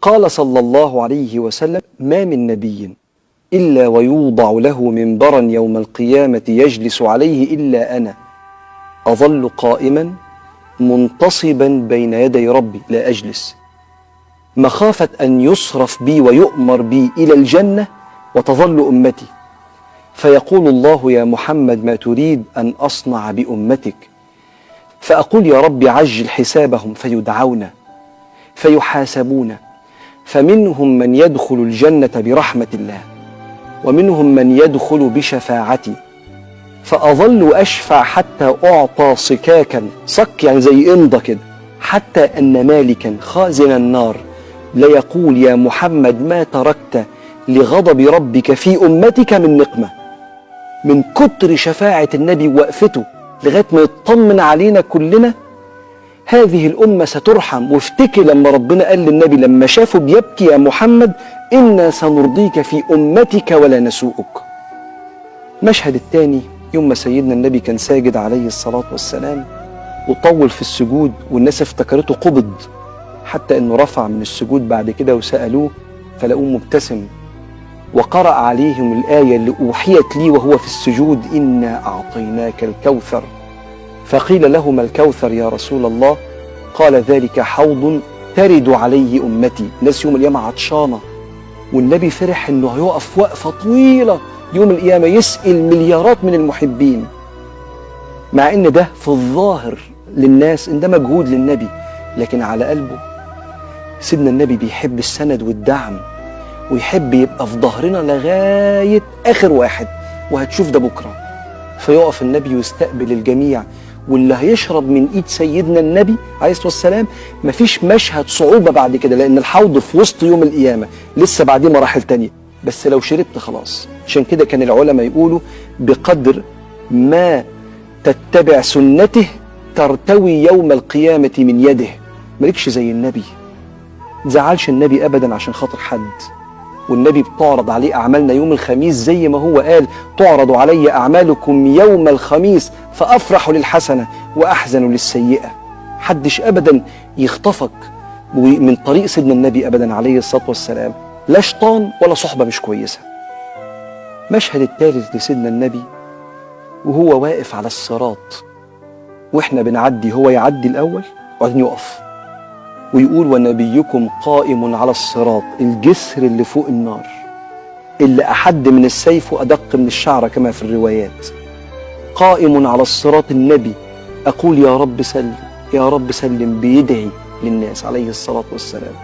قال صلى الله عليه وسلم: ما من نبي إلا ويوضع له منبرا يوم القيامة يجلس عليه إلا أنا أظل قائما منتصبا بين يدي ربي لا أجلس، مخافة أن يصرف بي ويؤمر بي إلى الجنة وتظل أمتي، فيقول الله: يا محمد ما تريد أن أصنع بأمتك؟ فأقول: يا رب عجل حسابهم، فيدعون فيحاسبون، فمنهم من يدخل الجنة برحمة الله، ومنهم من يدخل بشفاعتي، فأظل أشفع حتى أعطى صكاكا، صك يعني زي إمضة كده، حتى أن مالكا خازن النار ليقول: يا محمد ما تركت لغضب ربك في أمتك من نقمة. من كتر شفاعة النبي ووقفته لغاية ما يطمن علينا كلنا، هذه الأمة سترحم. وافتكر لما ربنا قال للنبي لما شافه بيبكي: يا محمد إنا سنرضيك في أمتك ولا نسوءك. مشهد الثاني يوم ما سيدنا النبي كان ساجد عليه الصلاة والسلام وطول في السجود، والناس افتكرته قبض، حتى انه رفع من السجود بعد كده وسألوه فلقوه مبتسم، وقرأ عليهم الآية اللي أوحيت لي وهو في السجود: إنا أعطيناك الكوثر. فقيل له: ما الكوثر يا رسول الله؟ قال: ذلك حوض ترد عليه أمتي. ناس يوم القيامة عطشانة، والنبي فرح انه هيقف وقفة طويلة يوم القيامة يسقي مليارات من المحبين، مع ان ده في الظاهر للناس ان ده مجهود للنبي، لكن على قلبه سيدنا النبي بيحب السند والدعم، ويحب يبقى في ظهرنا لغاية آخر واحد، وهتشوف ده بكرة. فيقف النبي ويستقبل الجميع، واللي هيشرب من ايد سيدنا النبي عليه الصلاة والسلام مفيش مشهد صعوبة بعد كده، لأن الحوض في وسط يوم القيامة، لسه بعديه مراحل تانية، بس لو شربت خلاص. عشان كده كان العلماء يقولوا: بقدر ما تتبع سنته ترتوي يوم القيامة من يده. مالكش زي النبي، متزعلش النبي أبدا عشان خاطر حد، والنبي بتعرض عليه أعمالنا يوم الخميس زي ما هو قال: تعرض علي أعمالكم يوم الخميس فأفرح للحسنة وأحزن للسيئة. حدش أبدا يخطفك من طريق سيدنا النبي أبدا عليه الصلاة والسلام، لا شيطان ولا صحبة مش كويسة. مشهد الثالث لسيدنا النبي وهو واقف على الصراط، وإحنا بنعدي، هو يعدي الأول وبعدين يقف ويقول: ونبيكم قائم على الصراط، الجسر اللي فوق النار اللي أحد من السيف وأدق من الشعرة كما في الروايات، قائم على الصراط النبي، أقول: يا رب سلم، يا رب سلم، بيدعي للناس عليه الصلاة والسلام.